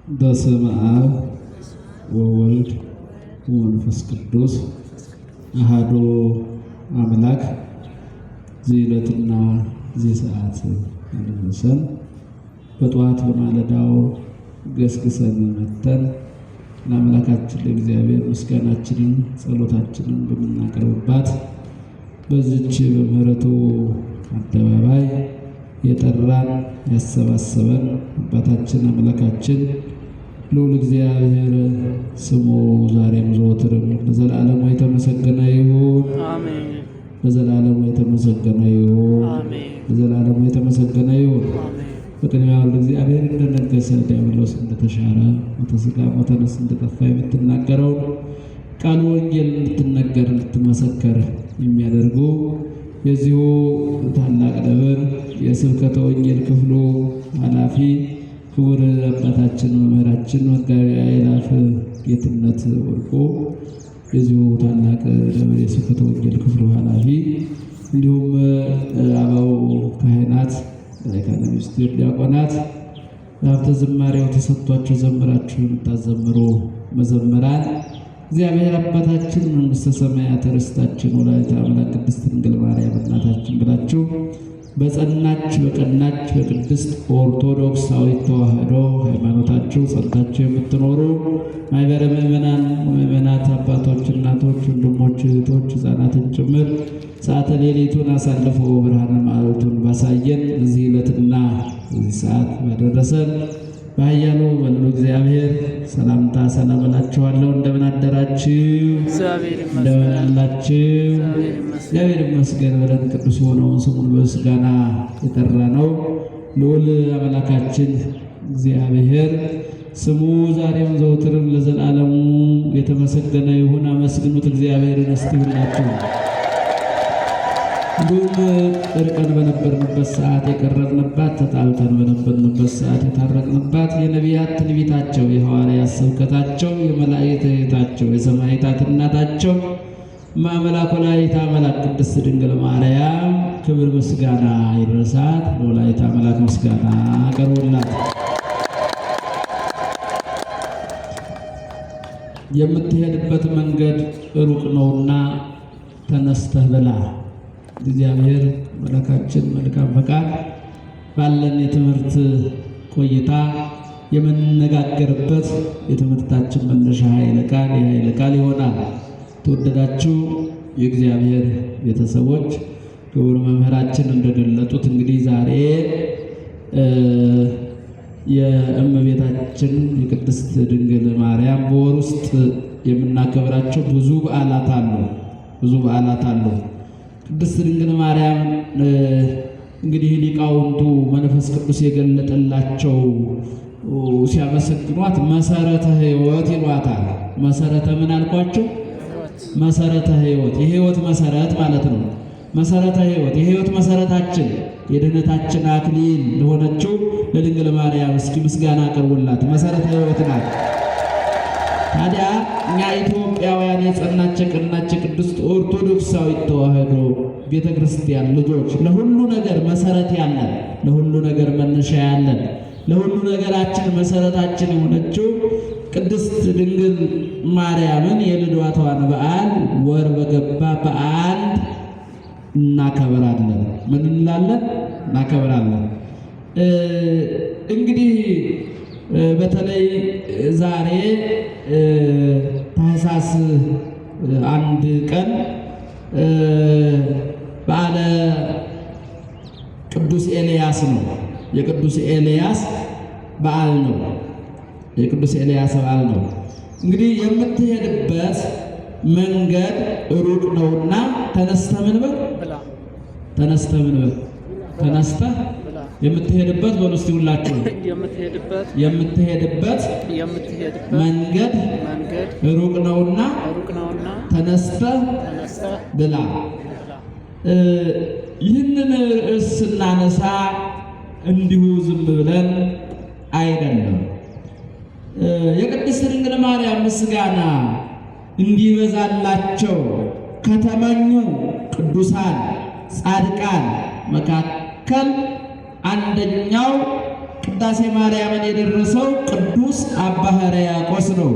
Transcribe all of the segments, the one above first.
በስመ አብ ወወልድ ወመንፈስ ቅዱስ አሐዱ አምላክ ዘዕለትና ዘሰዓት አደረሰን። በጠዋት በማለዳው ገስግሰን መጥተን ለአምላካችን ለእግዚአብሔር ምስጋናችንን ጸሎታችንን በምናቀርብባት በዚች በምህረቱ አደባባይ የጠራን ያሰባሰበን አባታችን አምላካችን ልዑል እግዚአብሔር ስሙ ዛሬም ዘወትርም ለዘላለሙ የተመሰገነ ይሁን። አሜን። ለዘላለሙ የተመሰገነ ይሁን። አሜን። ለዘላለሙ የተመሰገነ ይሁን። አሜን። በቅድሚያ ለእግዚአብሔር እንደነገሰ ዲያብሎስ እንደተሻረ ሞተ ሥጋ ሞተ ነፍስ እንደጠፋ የምትናገረው ቃል ወንጌል እንድትነገር እንድትመሰከር የሚያደርጉ የዚሁ ታላቅ ደብር የስብከተ ወንጌል ክፍሉ ኃላፊ ክቡር አባታችን መምህራችን መጋቤ አእላፍ ጌትነት ወርቁ፣ የዚሁ ታላቅ ደብር የስብከተ ወንጌል ክፍሉ ኃላፊ፣ እንዲሁም አበው ካህናት፣ ሊቃነ ምስጢር ዲያቆናት፣ ሀብተ ዝማሬው ተሰጥቷቸው ዘምራችሁ የምታዘምሩ መዘምራን እግዚአብሔር አባታችን መንግሥተ ሰማያት ርስታችን ወላዲተ አምላክ ቅድስት ድንግል ማርያም እናታችን ብላችሁ በጸናች በቀናች በቅድስት ኦርቶዶክሳዊት ተዋሕዶ ሃይማኖታችሁ ጸንታችሁ የምትኖሩ ማኅበረ ምእመናን ምእመናት፣ አባቶች፣ እናቶች፣ ወንድሞች፣ እህቶች፣ ሕፃናትን ጭምር ሰዓተ ሌሊቱን አሳልፎ ብርሃነ መዓልቱን ባሳየን እዚህ ዕለትና እዚህ ሰዓት ባደረሰን በኃያሉ በልዑል እግዚአብሔር ሰላምታ ሰላም እላችኋለሁ። እንደምን አደራችሁ? እንደምን አላችሁ? እግዚአብሔር ይመስገን ብለን ቅዱስ የሆነውን ስሙን በምስጋና የጠራ ነው። ልዑል አምላካችን እግዚአብሔር ስሙ ዛሬም ዘወትርም ለዘላለሙ የተመሰገነ ይሁን። አመስግኑት እግዚአብሔርን እስቲ ሁላችሁ። እንዲሁም እርቀን በነበርንበት ሰዓት የቀረብንባት፣ ተጣልተን በነበርንበት ሰዓት የታረቅንባት የነቢያት ትንቢታቸው፣ የሐዋርያት ስብከታቸው፣ የመላእክት እህታቸው፣ የሰማዕታት እናታቸው እማምላክ ወላዲተ አምላክ ቅድስት ድንግል ማርያም ክብር ምስጋና ይድረሳት። ለወላዲተ አምላክ ምስጋና አቀርቡላት። የምትሄድበት መንገድ ሩቅ ነውና ተነስተህ ብላ። እግዚአብሔር መለካችን መልካም ፈቃድ ባለን የትምህርት ቆይታ የምንነጋገርበት የትምህርታችን መነሻ ኃይለ ቃል ይሆናል። ተወደዳችሁ የእግዚአብሔር ቤተሰቦች ክቡር መምህራችን እንደገለጡት እንግዲህ ዛሬ የእመቤታችን የቅድስት ድንግል ማርያም በወር ውስጥ የምናከብራቸው ብዙ በዓላት አሉ። ቅድስት ድንግል ማርያም እንግዲህ ሊቃውንቱ መንፈስ ቅዱስ የገለጠላቸው ሲያመሰግኗት መሰረተ ሕይወት ይሏታል። መሰረተ ምን አልኳቸው? መሰረተ ሕይወት፣ የሕይወት መሰረት ማለት ነው። መሰረተ ሕይወት፣ የሕይወት መሰረታችን፣ የድኅነታችን አክሊል ለሆነችው ለድንግል ማርያም እስኪ ምስጋና አቅርቡላት። መሰረተ ሕይወት ናት። ታዲያ እኛ ኢትዮጵያውያን የጸናች የቀናች ቅድስት ኦርቶዶክሳዊት ተዋሕዶ ቤተ ክርስቲያን ልጆች ለሁሉ ነገር መሰረት ያለን፣ ለሁሉ ነገር መነሻ ያለን፣ ለሁሉ ነገራችን መሰረታችን የሆነችው ቅድስት ድንግል ማርያምን የልደቷን በዓል ወር በገባ በአንድ እናከብራለን። ምን እንላለን? እናከብራለን። እንግዲህ በተለይ ዛሬ ታኅሳስ 1 ቀን በዓለ ቅዱስ ኤልያስ ነው። የቅዱስ ኤልያስ በዓል ነው። የቅዱስ ኤልያስ በዓል ነው። እንግዲህ የምትሄድበት መንገድ ሩቅ ነውና ተነስተህ ምን በል? ተነስተህ የምትሄድበት በሉ እስቲ ሁላችሁ። የምትሄድበት መንገድ ሩቅ ነውና ተነስተህ ብላ። ይህንን ርዕስ ስናነሳ እንዲሁ ዝም ብለን አይደለም። የቅድስት ድንግል ማርያም ምስጋና እንዲበዛላቸው ከተመኙ ቅዱሳን ጻድቃን መካከል አንደኛው ቅዳሴ ማርያምን የደረሰው ቅዱስ አባ ሕርያቆስ ነው።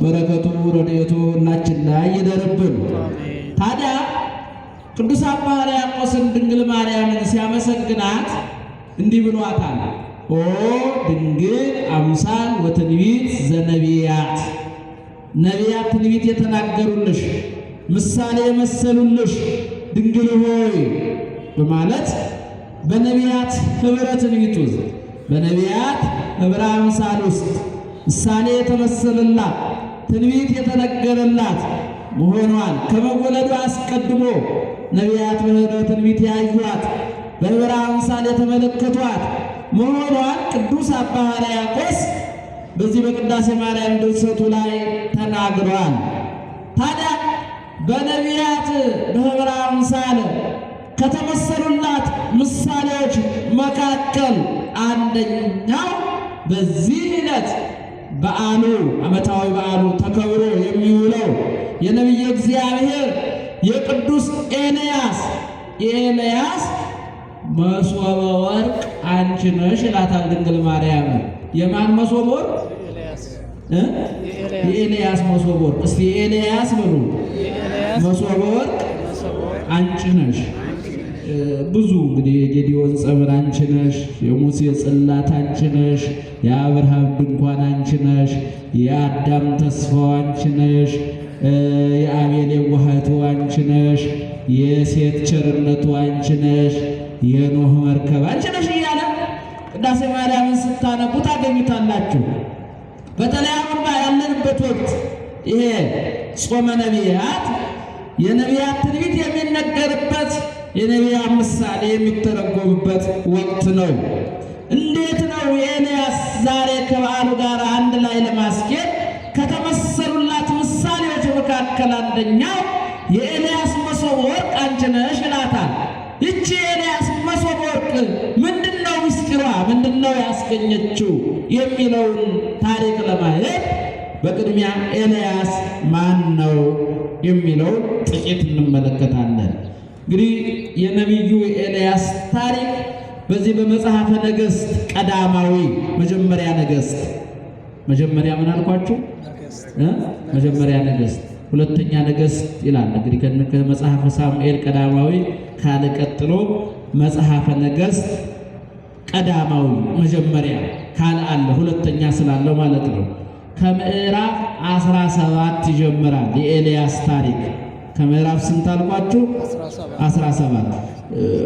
በረከቱ ረድኤቱ ሁላችን ላይ ይደርብን። ታዲያ ቅዱስ አባ ሕርያቆስን ድንግል ማርያምን ሲያመሰግናት እንዲህ ብሏታል። ኦ ድንግል አምሳል ወትንቢት ዘነቢያት፣ ነቢያት ትንቢት የተናገሩልሽ ምሳሌ የመሰሉልሽ ድንግል ሆይ በማለት በነቢያት ኅብረ ትንቢት ውስጥ በነቢያት ኅብረ አምሳል ውስጥ ምሳሌ የተመሰለላት ትንቢት የተነገረላት መሆኗን ከመወለዱ አስቀድሞ ነቢያት በኅብረ ትንቢት ያዩዋት በኅብረ አምሳል የተመለከቷት መሆኗን ቅዱስ አባ ሕርያቆስ በዚህ በቅዳሴ ማርያም ድርሰቱ ላይ ተናግሯል። ታዲያ በነቢያት በኅብረ አምሳል ከተመሰሉላት ምሳሌዎች መካከል አንደኛው በዚህ ዕለት በዓሉ ዓመታዊ በዓሉ ተከብሮ የሚውለው የነቢየ እግዚአብሔር የቅዱስ ኤልያስ መሶበ ወርቅ አንቺ ነሽ ይላታል ድንግል ማርያም። የማን መሶበ ወርቅ? የኤልያስ መሶበ ወርቅ። እስቲ ኤልያስ ብሉ። መሶበ ወርቅ አንቺ ነሽ። ብዙ እንግዲህ የጌዲዮን ጸብር አንቺ ነሽ፣ የሙሴ ጽላት አንቺ ነሽ፣ የአብርሃም ድንኳን አንቺ ነሽ፣ የአዳም ተስፋው አንቺ ነሽ፣ የአቤል የዋህቱ አንቺ ነሽ፣ የሴት ቸርነቱ አንቺ ነሽ፣ የኖህ መርከብ አንቺ ነሽ እያለ ቅዳሴ ማርያምን ስታነቡ ታገኙታላችሁ። በተለይ አሁን ያለንበት ወቅት ይሄ ጾመ ነቢያት የነቢያት ትንቢት የሚነገርበት የነቢያት ምሳሌ የሚተረጎምበት ወቅት ነው። እንዴት ነው ኤልያስ ዛሬ ከበዓሉ ጋር አንድ ላይ ለማስኬድ ከተመሰሉላት ምሳሌዎች መካከል አንደኛው የኤልያስ መሶበ ወርቅ አንቺ ነሽ ይላታል። ይቺ የኤልያስ መሶበ ወርቅ ምንድነው ምስጢሯ? ምንድነው ያስገኘችው የሚለውን ታሪክ ለማየት በቅድሚያ ኤልያስ ማን ነው የሚለውን ጥቂት እንመለከታለን። እንግዲህ የነቢዩ ኤልያስ ታሪክ በዚህ በመጽሐፈ ነገሥት ቀዳማዊ መጀመሪያ ነገሥት መጀመሪያ ምን አልኳችሁ? መጀመሪያ ነገሥት ሁለተኛ ነገሥት ይላል። እንግዲህ ከመጽሐፈ ሳሙኤል ቀዳማዊ ካለ ቀጥሎ መጽሐፈ ነገሥት ቀዳማዊ መጀመሪያ ካለ አለ ሁለተኛ ስላለው ማለት ነው። ከምዕራፍ 17 ይጀምራል የኤልያስ ታሪክ። ከምዕራፍ ስንት አልኳችሁ? 17።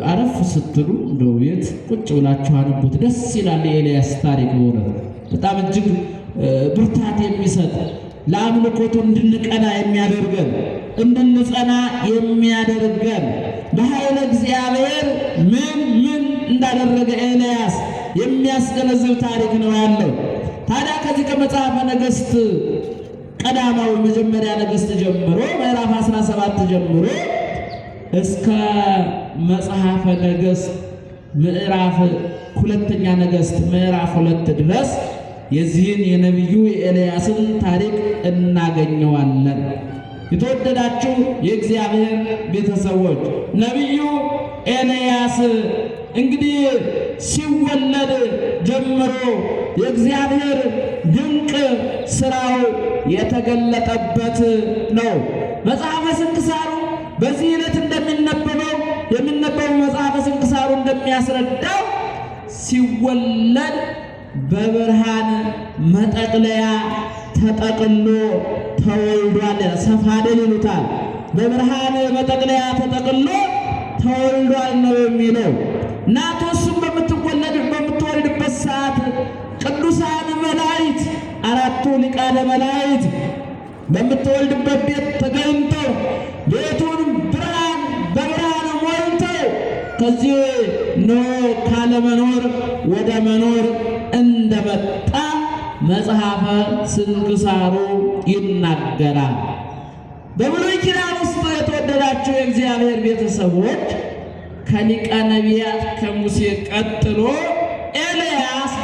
አረፍ ስትሉ እንደው ቤት ቁጭ ብላችሁ አንቡት፣ ደስ ይላል። የኤልያስ ታሪክ በእውነት በጣም እጅግ ብርታት የሚሰጥ ለአምልኮቱ እንድንቀና የሚያደርገን እንድንጸና የሚያደርገን በኃይለ እግዚአብሔር ምን እንዳደረገ ኤልያስ የሚያስገነዝብ ታሪክ ነው ያለው። ታዲያ ከዚህ ከመጽሐፈ ነገሥት ቀዳማዊ መጀመሪያ ነገሥት ጀምሮ ምዕራፍ 17 ጀምሮ እስከ መጽሐፈ ነገሥት ምዕራፍ ሁለተኛ ነገሥት ምዕራፍ 2 ድረስ የዚህን የነቢዩ የኤልያስን ታሪክ እናገኘዋለን። የተወደዳችሁ የእግዚአብሔር ቤተሰቦች ነቢዩ ኤልያስ እንግዲህ ሲወለድ ጀምሮ የእግዚአብሔር ድንቅ ስራው የተገለጠበት ነው። መጽሐፈ ስንክሳሩ በዚህ ዕለት የሚነበበው መጽሐፈ ስንክሳሩ እንደሚያስረዳው ሲወለድ በብርሃን መጠቅለያ ተጠቅሎ ተወልዷል። ሰፋደል ይሉታል። በብርሃን መጠቅለያ ተጠቅሎ ተወልዷል ነው የሚለው። እናቱ እሱም በምትወልድበት ሰዓት ቅዱሳን መላእክት አራቱ ሊቃነ መላእክት በምትወልድበት ቤት ተገኝተው ቤቱን በብርሃን ሞልተው ከዚህ ካለመኖር ወደ መኖር እንደመጣ መጽሐፈ ስንክሳሩ ይናገራል። በብሉይ ኪዳን ውስጥ የተወደዳችሁ የእግዚአብሔር ቤተሰቦች ከሊቀ ነቢያት ከሙሴ ቀጥሎ ኤልያስ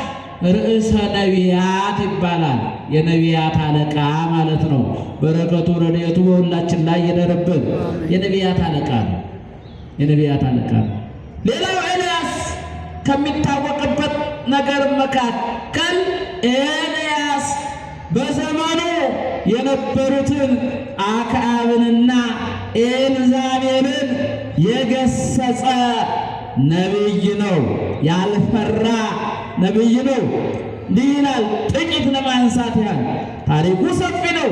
ርዕሰ ነቢያት ይባላል። የነቢያት አለቃ ማለት ነው። በረከቱ ረድኤቱ በሁላችን ላይ ይደርብን። የነቢያት አለቃ ነው። ሌላው ኤልያስ ከሚታወቅበት ነገር መካከል ኤልያስ በዘመኑ የነበሩትን አክዓብንና ኤልዛቤልን የገሰጸ ነቢይ ነው። ያልፈራ ነቢይ ነው። እንዲህ ይላል። ጥቂት ለማንሳት ያህል ታሪኩ ሰፊ ነው።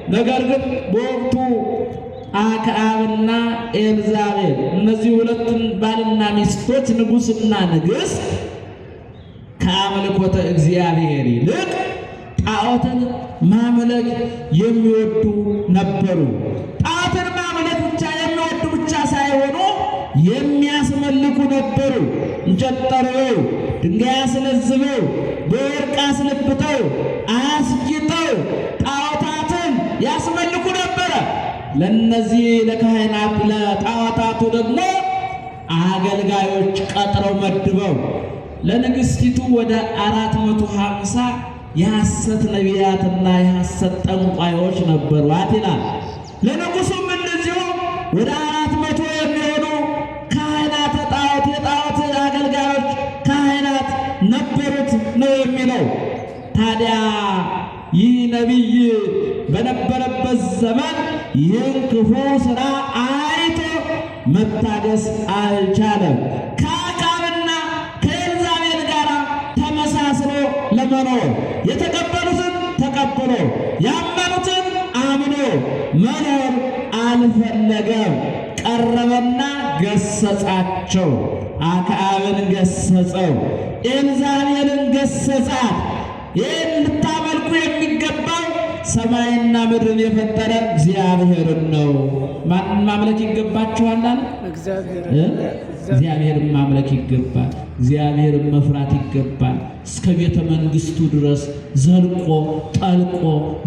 ነገር ግን በወቅቱ አክዓብና ኤልዛቤል እነዚህ ሁለቱን ባልና ሚስቶች ንጉሥና ንግሥት ከአምልኮተ እግዚአብሔር ይልቅ ጣዖትን ማምለክ የሚወዱ ነበሩ። ጣዖትን ማምለክ ብቻ የሚወዱ ብቻ ሳይሆኑ የሚያስመልኩ ነበሩ። እንጨት ጠርበው፣ ድንጋይ አስለዝበው፣ በወርቅ አስለብጠው፣ አስጊጠው ጣዖታትን ያስመልኩ ነበረ። ለነዚህ ለካህናት ለጣዖታቱ ደግሞ አገልጋዮች ቀጥረው መድበው ለንግሥቲቱ ወደ 450 የሐሰት ነቢያትና የሐሰት ጠንቋዮች ነበሯት ይላል። ለንጉሡም እንደዚሁ ወደ 400 የሚሆኑ ካህናተ ጣዖት የጣዖት አገልጋዮች ካህናት ነበሩት ነው የሚለው። ታዲያ ይህ ነቢይ በነበረበት ዘመን ይህን ክፉ ሥራ አይቶ መታገስ አልቻለም። ከአክዓብና ከኤልዛቤል ጋር ተመሳስሎ ለመኖር የተቀበሉትን ተቀብሎ ያመኑትን አምኖ መኖር አልፈለገም። ቀረበና ገሰጻቸው። አክዓብን ገሰጸው፣ ኤልዛቤልን ገሰጻት። ይህን ልታመልኩ የሚገባው ሰማይና ምድርን የፈጠረ እግዚአብሔርን ነው። ማንን ማምለክ ይገባችኋል አለ? እግዚአብሔርን ማምለክ ይገባል። እግዚአብሔርን መፍራት ይገባል። እስከ ቤተ መንግሥቱ ድረስ ዘልቆ ጠልቆ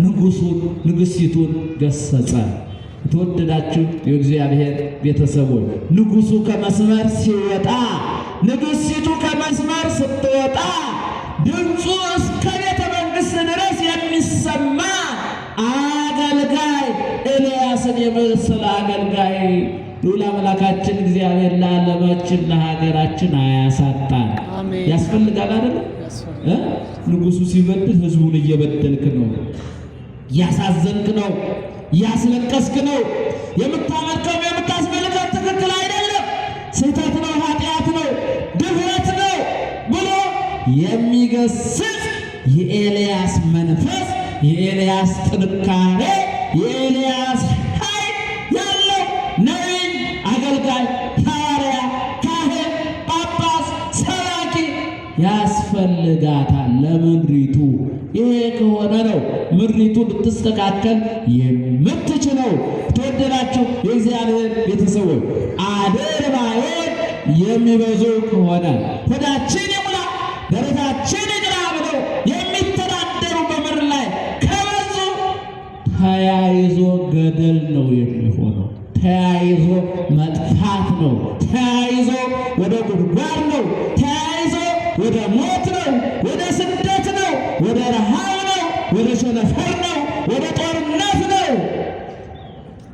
ንጉሡን ንግሥቲቱን ገሰጸ። የተወደዳችሁ የእግዚአብሔር ቤተሰቦች ንጉሡ ከመስመር ሲወጣ፣ ንግሥቲቱ ከመስመር ስትወጣ ድምፁ እስከ ቤተ መንግሥት ድረስ የሚሰማ አገልጋይ ኤልያስን የመሰለ አገልጋይ ልዑል አምላካችን እግዚአብሔር ለዓለማችን ለሀገራችን አያሳጣን። ያስፈልጋል አይደል? ንጉሡ ሲበድል ሕዝቡን እየበደልክ ነው፣ እያሳዘንክ ነው፣ እያስለቀስክ ነው። የምታመልከው የምታስመልከው ትክክል አይደለም፣ ስህተት ነው፣ ኃጢአት ነው፣ ድፍረት ነው ብሎ የሚገስጽ የኤልያስ መንፈስ፣ የኤልያስ ጥንካሬ፣ የኤልያስ ኃይል ያለው ነቢይ፣ አገልጋይ፣ ሐዋርያ፣ ካህን፣ ጳጳስ፣ ሰባኪ ያስፈልጋታል ለምድሪቱ። ይሄ ከሆነ ነው ምድሪቱ ልትስተካከል የምትችለው። ተወደዳችሁ የእግዚአብሔር ቤተሰቦች አድርባዮች የሚበዙ ከሆነ ሆዳችን ይሙላ ደረታችን ይግራ ብለው የሚተዳደሩ በምድር ላይ ከበዙ ተያይዞ ገደል ነው የሚሆነው። ተያይዞ መጥፋት ነው። ተያይዞ ወደ ጉድጓድ ነው። ተያይዞ ወደ ሞት ነው። ወደ ስደት ነው። ወደ ረሃብ ነው። ወደ ቸነፈር ነው። ወደ ጦርነት ነው።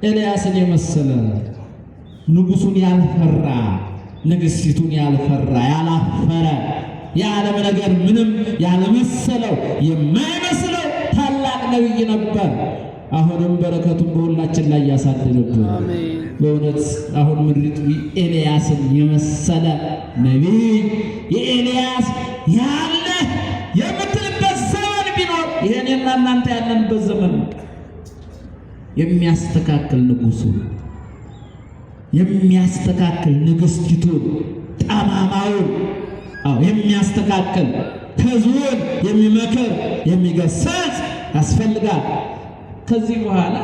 ኤልያስን የመሰለ ንጉሡን ያልፈራ ንግሥቲቱን ያልፈራ ያላፈረ የዓለም ነገር ምንም ያለመሰለው የማይመስለው ታላቅ ነቢይ ነበር። አሁንም በረከቱን በሁላችን ላይ ያሳድርብን። በእውነት አሁን ምድሪቱ ኤልያስን የመሰለ ነቢይ የኤልያስ ያለ የምትልበት ዘመን ቢኖር ይሄንና እናንተ ያለንበት ዘመን ነው። የሚያስተካክል ንጉሡን፣ የሚያስተካክል ንግሥቲቱን፣ ጠማማውን የሚያስተካክል ሕዝቡን የሚመክር የሚገስጽ ያስፈልጋል። ከዚህ በኋላ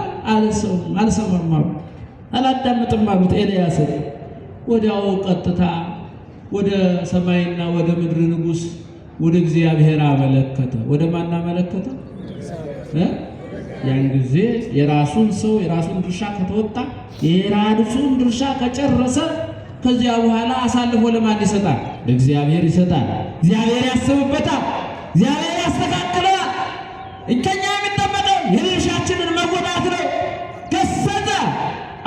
አልሰማም አሉ፣ አላዳምጥም አሉት ኤልያስን። ወዲያው ቀጥታ ወደ ሰማይና ወደ ምድር ንጉሥ ወደ እግዚአብሔር አመለከተ። ወደ ማን አመለከተ? ያን ጊዜ የራሱን ሰው የራሱን ድርሻ ከተወጣ የራሱን ድርሻ ከጨረሰ ከዚያ በኋላ አሳልፎ ለማን ይሰጣል? ለእግዚአብሔር ይሰጣል። እግዚአብሔር ያስብበታል። እግዚአብሔር ያስተካክለዋል። እኛ የሚጠበቀው የድርሻችንን መወጣት ነው። ገሰጸ፣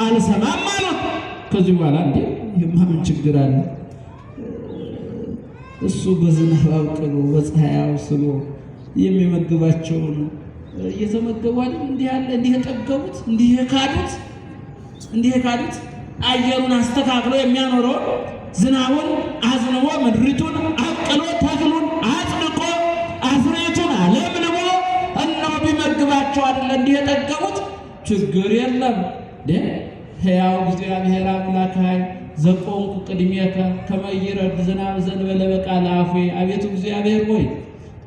አልሰማም አሉት። ከዚህ በኋላ እንዴ የማምን ችግር አለ? እሱ በዝናብ አብቅሎ በፀሐይ አብስሎ የሚመግባቸውን እየተመገቡ አይደል እንዲህ ያለ እንዲህ የጠገቡት እንዲህ የካዱት አየሩን አስተካክሎ የሚያኖረው ዝናቡን አዝንቦ ምድሪቱን አብቅሎ ተክሉን አጽድቆ አፍሬቱን አለምልሞ እነሆ ቢመግባቸው አይደል እንዲህ የጠገቡት። ችግር የለም ሕያው እግዚአብሔር አምላክ ኃይል ዘቆምኩ ቅድሜከ ከመ ይረድ ዝናብ ዘእንበለ በቃለ አፉየ። አቤቱ እግዚአብሔር ሆይ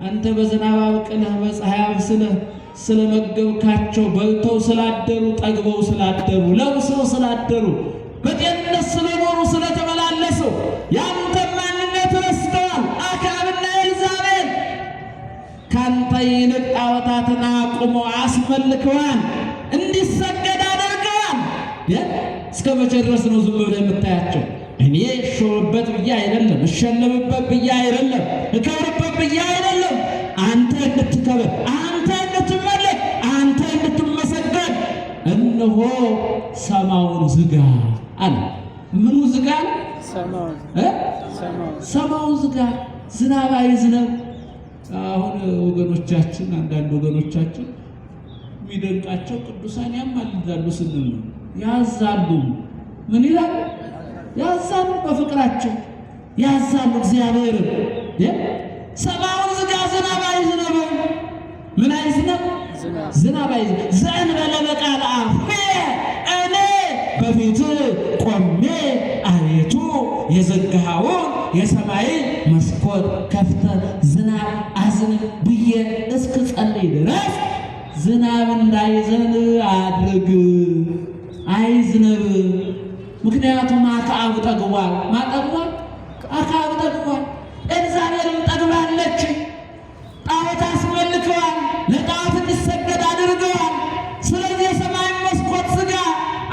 አንተ በዝናብ አብቅለህ በፀሐይ አብስለህ ስለመገብካቸው በልተው ስላደሩ ጠግበው ስላደሩ ለብሰው ስላደሩ በጤንነት ስለኖሩ ስለተመላለሱ ያንተ ማንነት ረስተዋል። አክዓብና ኤልዛቤል ካንተ ይልቅ ጣዖታትን አቁመው አስመልከዋል፣ እንዲሰገድ አድርገዋል። እስከ መቼ ድረስ ነው ዝም ብለህ የምታያቸው? እኔ እሾምበት ብዬ አይደለም፣ እሸለምበት ብዬ አይደለም፣ እከብርበት ብዬ አይደለም። አንተ እንድትከብር፣ አንተ እንድትመለክ፣ አንተ እንድትመሰገን እነሆ ሰማውን ዝጋ አለ። ምኑ ዝጋ? ሰማውን ዝጋ፣ ዝናብ አይዝነብ። አሁን ወገኖቻችን አንዳንድ ወገኖቻችን የሚደንቃቸው ቅዱሳን ያማልዳሉ ስንል ነው። ያዛሉ። ምን ይላሉ? ያዛሉ። በፍቅራቸው ያዛሉ። እግዚአብሔር ሰማውን ዝጋ፣ ዝናብ አይዝነብ። ምን አይዝነብ? ዝናብ አይዝነብ። ዘእንበለ በቃለ አፉየ እኔ በፊት ቆሜ አቤቱ የዘጋኸውን የሰማይ መስኮት ከፍተህ ዝናብ አዝንብ ብዬ እስክጸልይ ድረስ ዝናብ እንዳይዘንብ አድርግ። አይዝነብ። ምክንያቱም አክዓብ ጠግቧል። ማጠግቧል? አክዓብ ጠግቧል። ኤልዛቤልም ጠግባለች። ጣዖት አስመልከዋል፣ ለጣዖት እንዲሰገድ አድርገዋል። ስለዚህ የሰማይ መስኮት ዝጋ።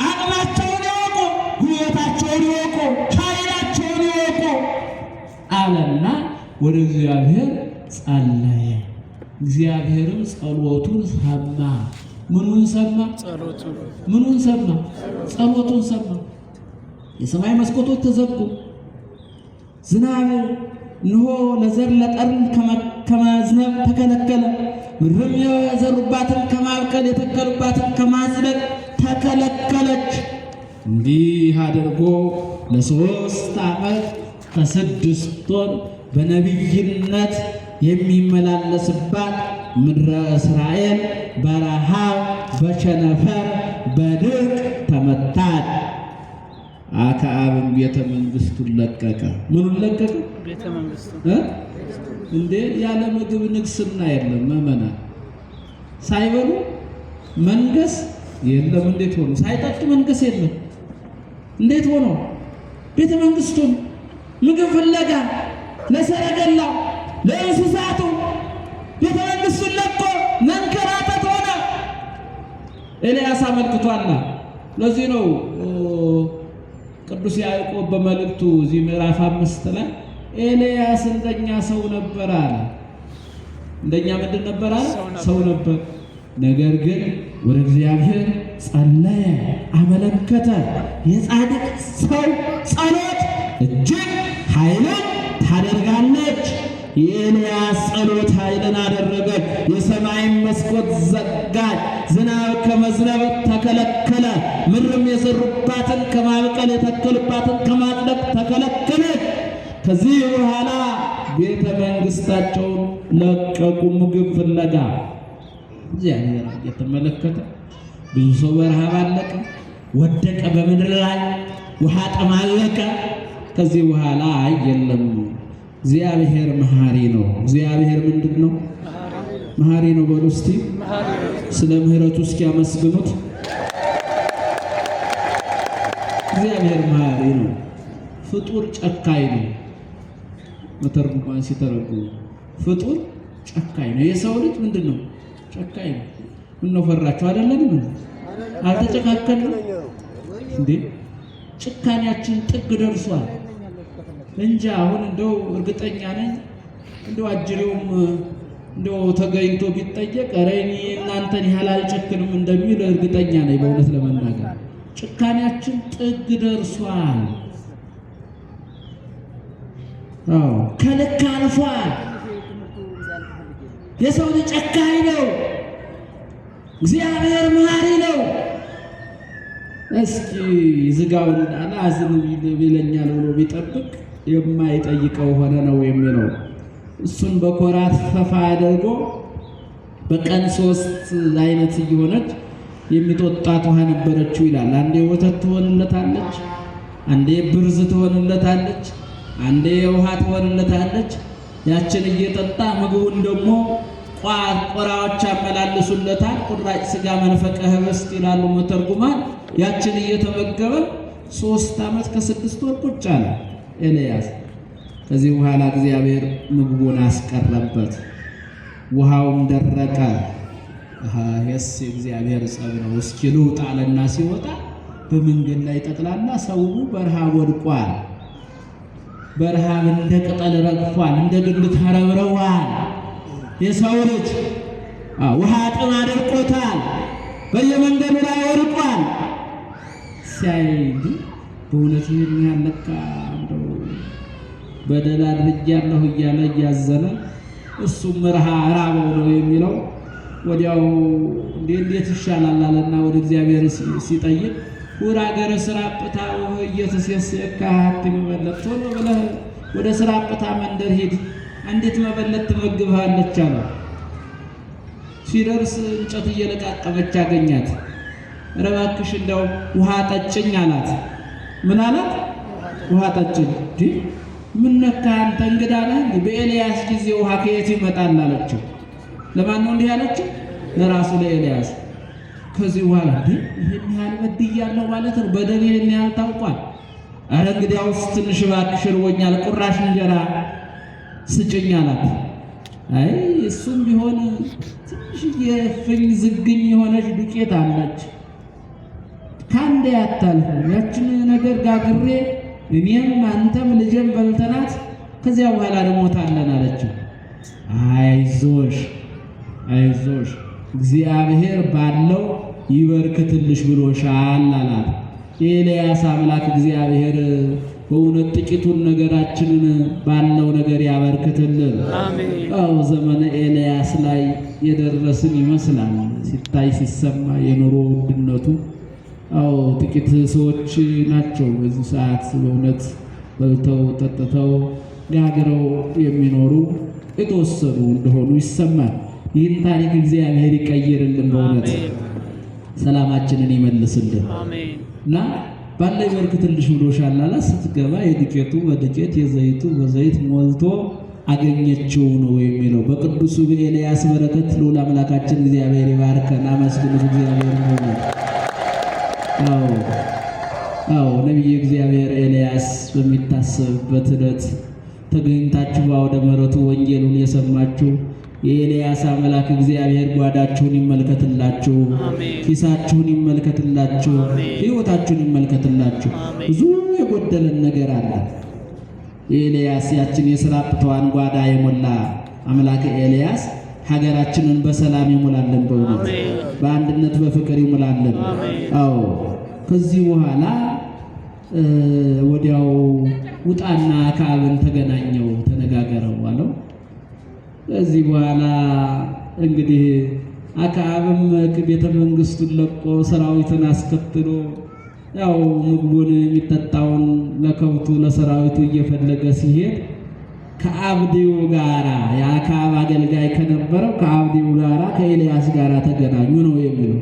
አቅማቸውን ይወቁ፣ ጉልበታቸውን ይወቁ፣ ኃይላቸውን ይወቁ አለና ወደ እግዚአብሔር ጸለየ። እግዚአብሔርም ጸሎቱን ሰማ። ምኑን ሰማ? ምኑን ሰማ? ጸሎቱን ሰማ። የሰማይ መስኮቶች ተዘጉ። ዝናብ እንሆ ለዘር ለጠል ከመዝነብ ተከለከለ። ምድርም የዘሩባትን ከማብቀል የተከሉባትን ከማጽደቅ ተከለከለች። እንዲህ አድርጎ ለ3 ዓመት ከ6 ወር በነቢይነት የሚመላለስባት ምድረ እስራኤል በረሃብ በቸነፈር በድርቅ ተመታች። አክዓብም ቤተ መንግስቱን ለቀቀ። ምኑን ለቀቀ? ቤተ መንግስቱን። እንዴ ያለ ምግብ ንግስና የለም። መመናን ሳይበሉ መንገስ የለም። እንዴት ሆኖ? ሳይጠጡ መንገስ የለም። እንዴት ሆኖ? ቤተ መንግስቱን ምግብ ፍለጋ ለሰረገላው ለእንስሳቱ ቤተ መንግስቱን ለቆ መንከራተት ሆነ። ኤልያስ አመልክቷልና ለዚህ ነው ቅዱስ ያዕቆብ በመልእክቱ እዚህ ምዕራፍ 5 ላይ ኤልያስ እንደኛ ሰው ነበር አለ። እንደኛ ምንድን ነበር አለ? ሰው ነበር። ነገር ግን ወደ እግዚአብሔር ጸለየ፣ አመለከተ። የጻድቅ ሰው ጸሎት እጅግ ኃይልን ታደርጋለች። የኤልያስ ጸሎት ኃይልን አደረገች። የሰማይን መስኮት ዘጋች። ዝናብ ከመዝነብ ተከለከለ። ምድርም የዘሩባትን ከማብቀል የተከሉባትን ከማጽደቅ ተከለከለች። ከዚህ በኋላ ቤተ መንግስታቸውን ለቀቁ ምግብ ፍለጋ። እግዚአብሔር እየተመለከተ ብዙ ሰው በረሃብ አለቀ፣ ወደቀ፣ በምድር ላይ ውሃ ጥም አለቀ። ከዚህ በኋላ የለም። እግዚአብሔር መሐሪ ነው። እግዚአብሔር ምንድን ነው? መሐሪ ነው። በሉ እስቲ ስለ ምህረቱ እስኪ ያመስግኑት። እግዚአብሔር መሐሪ ነው። ፍጡር ጨካኝ ነው። መተርጉማን ሲተረጉሙ ፍጡር ጨካኝ ነው። የሰው ልጅ ምንድን ነው? ጨካኝ ነው። ምነው ፈራችሁ? አይደለንም? አልተጨካከልንም እንዴ? ጭካኔያችን ጥግ ደርሷል እንጂ አሁን እንደው እርግጠኛ ነኝ እንደው አጅሬውም እንደው ተገኝቶ ቢጠየቅ ኧረ እኔ እናንተን ያህል አልጨክንም እንደሚል እርግጠኛ ነኝ። በእውነት ለመናገር ጭካኔያችን ጥግ ደርሷል። ከልክ አልፏል። የሰው ልጅ ጨካኝ ነው፣ እግዚአብሔር መሐሪ ነው። እስኪ ዝጋውን አላዝን ይለኛል ብሎ ቢጠብቅ የማይጠይቀው ሆነ ነው የሚለው። እሱን በኮራት ፈፋ አድርጎ በቀን 3 አይነት እየሆነች የሚጠጣት ውሃ ነበረችው ይላል። አንዴ ወተት ትሆንለታለች፣ አንዴ ብርዝ ትሆንለታለች፣ አንዴ ውሃ ትሆንለታለች። ያችን እየጠጣ ምግቡን ደግሞ ቆራዎች ያመላልሱለታል። ቁራጭ ስጋ መንፈቀ ህብስት ይላሉ መተርጉማን። ያችን እየተመገበ 3 ዓመት ከ6 ወር ቁጭ አለ ኤልያስ። ከዚህ በኋላ እግዚአብሔር ምግቡን አስቀረበት፣ ውሃውም ደረቀ። ይህስ የእግዚአብሔር ጸብ ነው። እስኪ ልውጣ አለና ሲወጣ በመንገድ ላይ ጠቅላላ ሰው በረሃብ ወድቋል። በረሃብ እንደ ቅጠል ረግፏል፣ እንደ ግንድ ተረብረዋል። የሰው ልጅ ውሃ ጥም አድርቆታል፣ በየመንገዱ ላይ ወድቋል። ሲያይ በእውነት ይህን ያለካ እንደው በደል አድርጌያለሁ እያለ እያዘነ እሱም ራበው ነው የሚለው። ወዲያው እንዴት ይሻላል አለና ወደ እግዚአብሔር ሲጠይቅ ወደ አገረ ስራጵታ እየተሰሰካ መበለት ቶሎ ብለህ ወደ ስራጵታ መንደር ሂድ፣ አንዲት መበለት ትመግብሃለች አለ። ሲደርስ እንጨት እየለቃቀመች አገኛት። ኧረ እባክሽ እንደው ውሃ ጠጭኝ አላት። ምን አላት? ውሃ ጠጭኝ። ምን ነካ አንተ እንግዳ ነህ? በኤልያስ ጊዜ ውሃ ከየት ይመጣል አለችው። ለማን ነው እንዲህ ያለችው? ለራሱ ለኤልያስ። ከዚህ በኋላ ይህን ያህል በድያለሁ ማለት ነው፣ በደል ይህን ያህል ታውቋል። ኧረ እንግዲያውስ ትንሽ እባክሽ እርቦኛል፣ ቁራሽ እንጀራ ስጭኝ አላት። አይ እሱም ቢሆን ትንሽ የፍኝ ዝግኝ የሆነች ዱቄት አለች፣ ካንዴ ያታልፍ ያችን ነገር ጋግሬ እኔም አንተም ልጄም በልተናት ከዚያ በኋላ እንሞታለን አለችው። አይዞሽ አይዞሽ እግዚአብሔር ባለው ይበርክትልሽ ብሎሻል አላት። የኤልያስ አምላክ እግዚአብሔር በእውነት ጥቂቱን ነገራችንን ባለው ነገር ያበርክትልን። አሜን። ዘመነ ኤልያስ ላይ የደረስን ይመስላል ሲታይ ሲሰማ የኑሮ ውድነቱ። ጥቂት ሰዎች ናቸው በዚህ ሰዓት በእውነት በልተው ጠጥተው ጋግረው የሚኖሩ የተወሰኑ እንደሆኑ ይሰማል። ይህን ታሪክ እግዚአብሔር ይቀይርልን፣ በእውነት ሰላማችንን ይመልስልን እና ባለ ይበርክትልሽ ብሎሻል አላት። ስትገባ የዱቄቱ በዱቄት የዘይቱ በዘይት ሞልቶ አገኘችው ነው የሚለው። በቅዱሱ በኤልያስ በረከት ልዑል አምላካችን እግዚአብሔር ይባርከን። አመስግኑት እግዚአብሔር ነው። ነቢየ እግዚአብሔር ኤልያስ በሚታሰብበት ዕለት ተገኝታችሁ በአውደ ምሕረቱ ወንጌሉን የሰማችሁ የኤልያስ አምላክ እግዚአብሔር ጓዳችሁን ይመልከትላችሁ፣ ኪሳችሁን ይመልከትላችሁ፣ ሕይወታችሁን ይመልከትላችሁ። ብዙ የጎደለን ነገር አለ። የኤልያስ ያችን የስራጵታዋን ጓዳ የሞላ አምላክ ኤልያስ ሀገራችንን በሰላም ይሞላልን፣ በእውነት በአንድነት በፍቅር ይሞላልን። ከዚህ በኋላ ወዲያው ውጣና አክዓብን ተገናኘው ተነጋገረው አለው። ከዚህ በኋላ እንግዲህ አክዓብም ቤተ መንግስቱን ለቆ ሰራዊትን አስከትሎ ያው ምግቡን የሚጠጣውን ለከብቱ ለሰራዊቱ እየፈለገ ሲሄድ ከአብዲው ጋራ የአክዓብ አገልጋይ ከነበረው ከአብዲው ጋራ ከኤልያስ ጋራ ተገናኙ ነው የሚለው።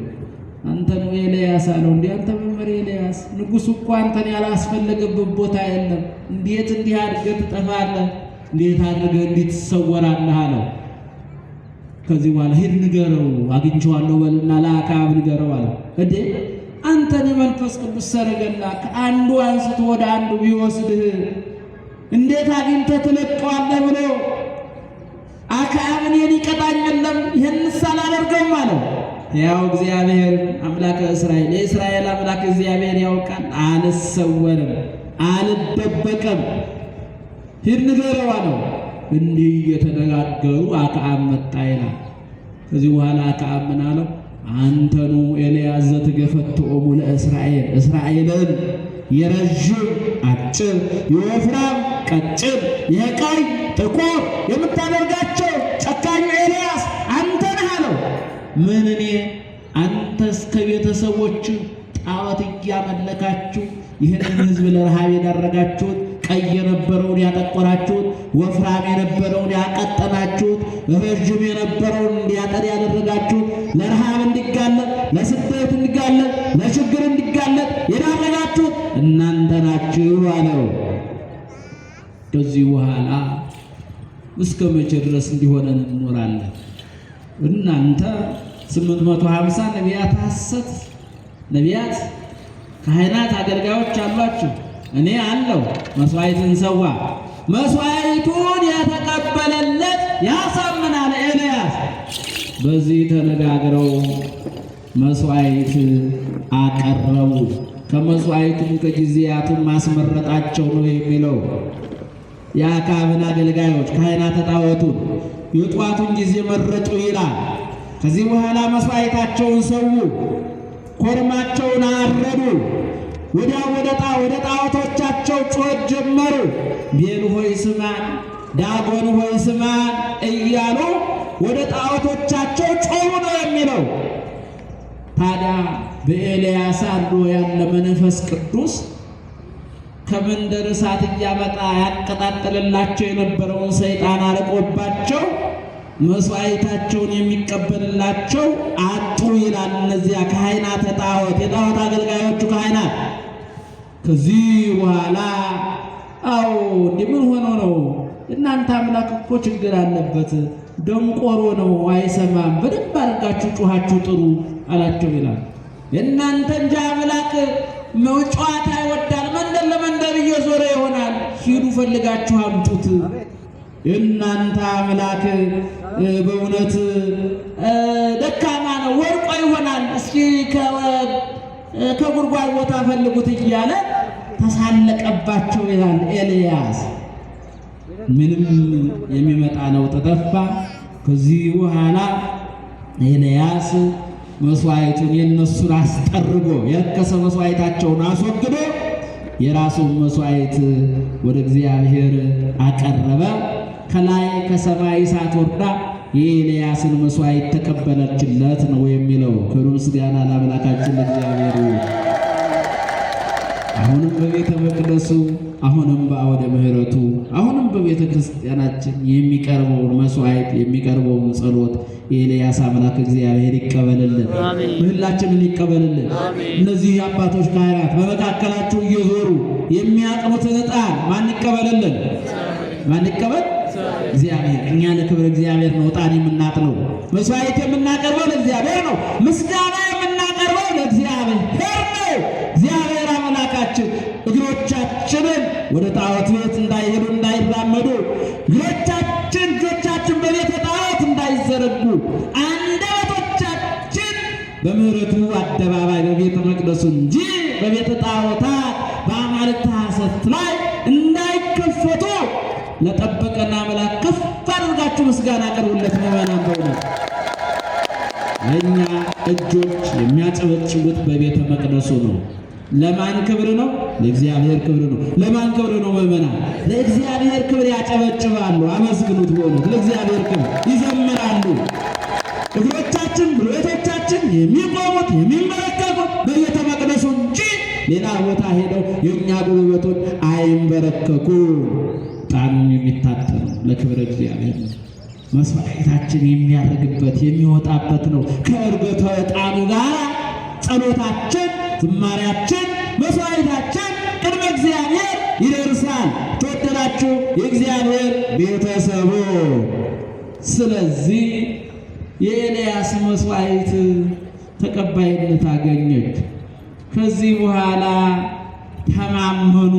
አንተን ኤልያስ አለው። እንዴ አንተ መምህር ኤልያስ፣ ንጉሡ እኮ አንተን ያላስፈለገበት ቦታ የለም። እንዴት እንዲህ አድርገህ ትጠፋለህ? እንዴት አድርገህ እንዲህ ትሰወራለህ አለው። ከዚህ በኋላ ሂድ ንገረው፣ አግኝቼዋለሁ በልና ለአክዓብ ንገረው አለው። እንዴ አንተን የመንፈስ ቅዱስ ሰረገላ ከአንዱ አንስቶ ወደ አንዱ ቢወስድህ እንዴት አግኝተህ ትለቀዋለህ ብሎ አክዓብን ሊቀጣኝ የለም፣ ይህንስ አላደርገውም አለው። ያው እግዚአብሔር አምላክ እስራኤል የእስራኤል አምላክ እግዚአብሔር ያውቃል። አልሰወርም፣ አልደበቅም፣ ሂድ ንገረው አለው። እንዲህ እየተነጋገሩ አክዓብ መጣ ይላል። ከዚህ በኋላ አክዓብ ምን አለው? አንተኑ ኤልያስ ዘትገፈትኦሙ ለእስራኤል፣ እስራኤልን የረዥም አጭር የወፍራም ቀጭን የቀይ ጥቁር የምታደርጋቸው ጨካኙ ኤልያስ አንተ ነህ አለው። ምን እኔ? አንተስ ከቤተሰቦች ጣዖት እያመለካችሁ ይህንን ሕዝብ ለረሃብ የዳረጋችሁት፣ ቀይ የነበረውን ያጠቆራችሁት፣ ወፍራም የነበረውን ያቀጠናችሁት፣ ረዥም የነበረውን እንዲያጠር ያደረጋችሁት፣ ለረሃብ እንዲጋለጥ፣ ለስደት እንዲጋለጥ፣ ለችግር እንዲጋለጥ የዳረጋችሁት እናንተ ናችሁ አለው። ከዚህ በኋላ እስከ መቼ ድረስ እንዲሆነን እንኖራለን? እናንተ 850 ነቢያት ሐሰት ነቢያት ካህናት አገልጋዮች አሏችሁ። እኔ አለው መስዋዕትን ሰዋ። መስዋዕቱን የተቀበለለት ያሳምናል ኤልያስ። በዚህ ተነጋግረው መስዋዕት አቀረቡ። ከመስዋዕቱም ከጊዜያቱም ማስመረጣቸው ነው የሚለው። የአክዓብን አገልጋዮች ካህናተ ጣዖቱን የጧቱን ጊዜ መረጡ ይላል። ከዚህ በኋላ መስዋዕታቸውን ሰዉ፣ ኮርማቸውን አረዱ። ወዲያው ወደ ጣዖቶቻቸው ጩኸት ጀመሩ። ቤል ሆይ ስማን፣ ዳጎን ሆይ ስማን እያሉ ወደ ጣዖቶቻቸው ጮኹ ነው የሚለው። ታዲያ በኤልያስ አድሮ ያለ መንፈስ ቅዱስ ከመንደር እሳት እያመጣ ያቀጣጥልላቸው የነበረውን ሰይጣን አርቆባቸው መስዋዕታቸውን የሚቀበልላቸው አጡ ይላል። እነዚያ ካህናተ ጣዖት የጣዖት አገልጋዮቹ ካህናት። ከዚህ በኋላ ምን ሆኖ ነው? እናንተ አምላክ እኮ ችግር አለበት፣ ደንቆሮ ነው፣ አይሰማም፣ በደንብ አድርጋችሁ ጩኻችሁ ጥሩ አላቸው ይላል። እናንተ እንጂ አምላክ ጨዋታ ይወዳል፣ መንደር ለመንደር እየዞረ ይሆናል፣ ሂዱ ፈልጋችሁ አምጡት። እናንተ አምላክ በእውነት ደካማ ነው፣ ወድቆ ይሆናል፣ እስኪ ከጉድጓድ ቦታ ፈልጉት እያለ ተሳለቀባቸው ይላል ኤልያስ። ምንም የሚመጣ ለውጥ ጠፋ። ከዚህ በኋላ ኤልያስ መስዋዕቱን የነሱን አስጠርጎ የረከሰ መስዋዕታቸውን አስወግዶ የራሱን መስዋዕት ወደ እግዚአብሔር አቀረበ። ከላይ ከሰማይ እሳት ወርዳ የኤልያስን መስዋዕት ተቀበለችለት ነው የሚለው። ክብር ምስጋና ለአምላካችን ለእግዚአብሔር። አሁንም በቤተ መቅደሱ፣ አሁንም በአውደ ምሕረቱ፣ አሁንም በቤተ ክርስቲያናችን የሚቀርበውን መስዋዕት የሚቀርበውን ጸሎት የኤልያስ አምላክ እግዚአብሔር ይቀበልልን፣ ምህላችንን ይቀበልልን። እነዚህ አባቶች ካህናት በመካከላችሁ እየዞሩ የሚያጥኑትን ዕጣን ማን ይቀበልልን? ማን ይቀበል? እግዚአብሔር። እኛ ለክብር እግዚአብሔር ነው ዕጣን የምናጥነው። መስዋዕት የምናቀርበው ለእግዚአብሔር ነው። ምስጋና የምናቀርበው ለእግዚአብሔር ነው። እግዚአብሔር አምላካችን እግሮቻችንን ወደ ጣዖት ቤት እንዳይሄዱ እንዳይራመዱ፣ እጆቻችን በቤተ ጣዖት እንዳይዘረጉ፣ አንደበቶቻችን በምሕረቱ አደባባይ በቤተ መቅደሱ እንጂ በቤተ ጣዖታት በአማልክት ሐሰት ላይ እንዳይከፈቱ ለጠበቀና አምላክ ከፍ አድርጋችሁ ምስጋና አቅርቡለት። ምዕመናን በእውነት ለእኛ እጆች የሚያጨበጭቡት በቤተ መቅደሱ ነው። ለማን ክብር ነው? ለእግዚአብሔር ክብር ነው። ለማን ክብር ነው? ምዕመናን ለእግዚአብሔር ክብር ያጨበጭባሉ። አመስግኑት። በእውነት ለእግዚአብሔር ክብር ይዘምራሉ። እግሮቻችን ብልቶቻችን የሚቆሙት የሚንበረከኩት በቤተ መቅደሱ እንጂ ሌላ ቦታ ሄደው የእኛ ጉልበቱን አይንበረከኩ። ዕጣኑን የሚታጠነው ለክብረ እግዚአብሔር ነው። መስዋዕታችን የሚያርግበት የሚወጣበት ነው። ከዕርገተ ዕጣኑ ጋር ጸሎታችን፣ ዝማሬያችን፣ መስዋዕታችን ቅድመ እግዚአብሔር ይደርሳል። ተወደዳችሁ የእግዚአብሔር ቤተሰቦ፣ ስለዚህ የኤልያስ መስዋዕት ተቀባይነት አገኘች። ከዚህ በኋላ ተማመኑ።